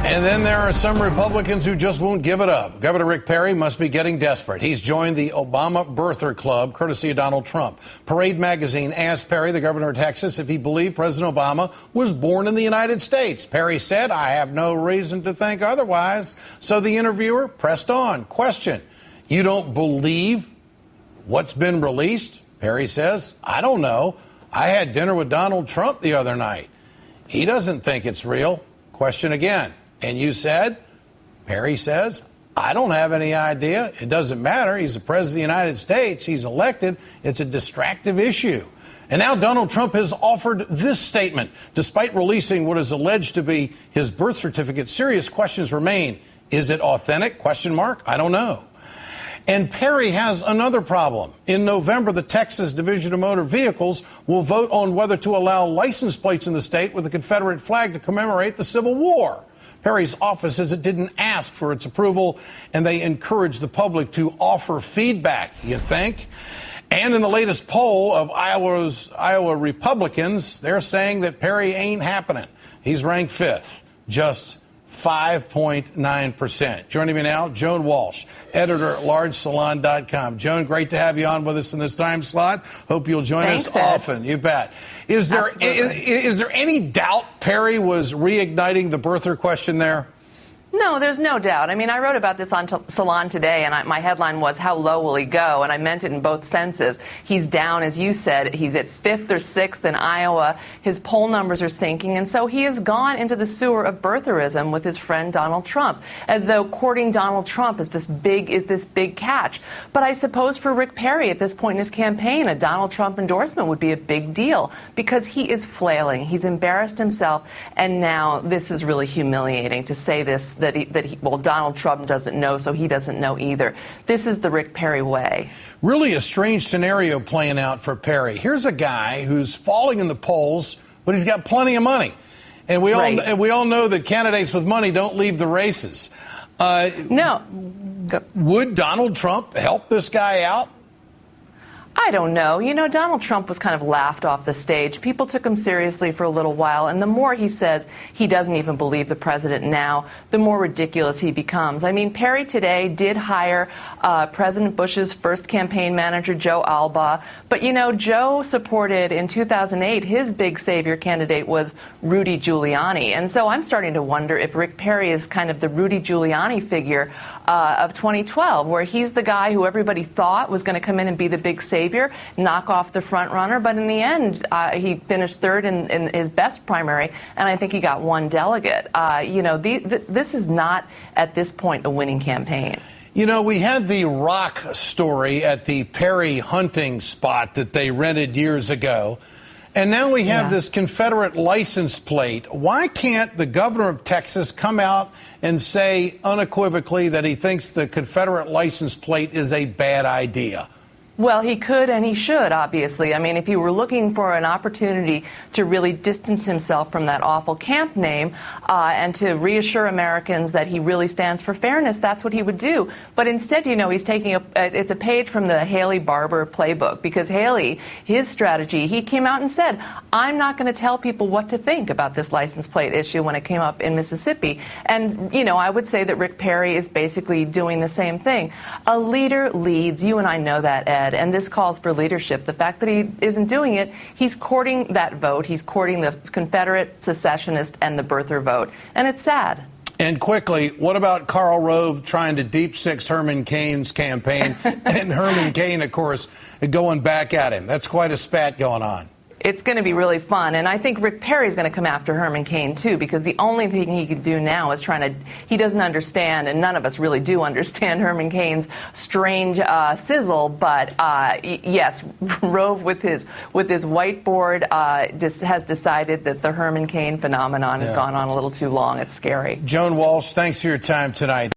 And then there are some Republicans who just won't give it up. Governor Rick Perry must be getting desperate. He's joined the Obama Birther Club, courtesy of Donald Trump. Parade magazine asked Perry, the governor of Texas, if he believed President Obama was born in the United States. Perry said, "I have no reason to think otherwise." So the interviewer pressed on. Question: you don't believe what's been released? Perry says, "I don't know. I had dinner with Donald Trump the other night. He doesn't think it's real." Question again: and you said? Perry says, "I don't have any idea. It doesn't matter. He's the president of the United States. He's elected. It's a distractive issue." And now Donald Trump has offered this statement. Despite releasing what is alleged to be his birth certificate, serious questions remain. Is it authentic? Question mark. I don't know. And Perry has another problem. In November, the Texas Division of Motor Vehicles will vote on whether to allow license plates in the state with the Confederate flag to commemorate the Civil War. Perry's office says it didn't ask for its approval, and they encourage the public to offer feedback, you think? And in the latest poll of Iowa Republicans, they're saying that Perry ain't happening. He's ranked 5th, just 5.9%. Joining me now, Joan Walsh, editor at LargeSalon.com. Joan, great to have you on with us in this time slot. Hope you'll join us often. You bet. Is there any doubt Perry was reigniting the birther question there? No, there's no doubt. I mean, I wrote about this on Salon today, and my headline was, "How low will he go?" And I meant it in both senses. He's down, as you said. He's at 5th or 6th in Iowa. His poll numbers are sinking, and so he has gone into the sewer of birtherism with his friend Donald Trump, as though courting Donald Trump is this big catch. But I suppose for Rick Perry at this point in his campaign, a Donald Trump endorsement would be a big deal because he is flailing. He's embarrassed himself, and now this is really humiliating to say this. Well, Donald Trump doesn't know, so he doesn't know either. This is the Rick Perry way. Really a strange scenario playing out for Perry. Here's a guy who's falling in the polls, but he's got plenty of money. And we all know that candidates with money don't leave the races. No. Would Donald Trump help this guy out? I don't know. You know, Donald Trump was kind of laughed off the stage. People took him seriously for a little while, and the more he says he doesn't even believe the president now, the more ridiculous he becomes. I mean, Perry today did hire President Bush's first campaign manager, Joe Alba, but, you know, Joe supported in 2008, his big savior candidate was Rudy Giuliani. And so I'm starting to wonder if Rick Perry is kind of the Rudy Giuliani figure of 2012, where he's the guy who everybody thought was going to come in and be the big savior, knock off the front runner, but in the end, he finished 3rd in his best primary, and I think he got 1 delegate. You know, this is not, at this point, a winning campaign. You know, we had the rock story at the Perry hunting spot that they rented years ago, and now we have this Confederate license plate. Why can't the governor of Texas come out and say unequivocally that he thinks the Confederate license plate is a bad idea? Well, he could and he should, obviously. I mean, if he were looking for an opportunity to really distance himself from that awful camp name and to reassure Americans that he really stands for fairness, that's what he would do. But instead, you know, he's taking it's a page from the Haley Barbour playbook, because Haley, his strategy, he came out and said, "I'm not going to tell people what to think about this license plate issue" when it came up in Mississippi. And, you know, I would say that Rick Perry is basically doing the same thing. A leader leads. You and I know that, Ed. And this calls for leadership. The fact that he isn't doing it, he's courting that vote. He's courting the Confederate secessionist and the birther vote. And it's sad. And quickly, what about Karl Rove trying to deep six Herman Cain's campaign? And Herman Cain, of course, going back at him. That's quite a spat going on. It's going to be really fun. And I think Rick Perry is going to come after Herman Cain, too, because the only thing he can do now is he doesn't understand, and none of us really do understand Herman Cain's strange sizzle. But yes, Rove with his whiteboard has decided that the Herman Cain phenomenon has gone on a little too long. It's scary. Joan Walsh, thanks for your time tonight.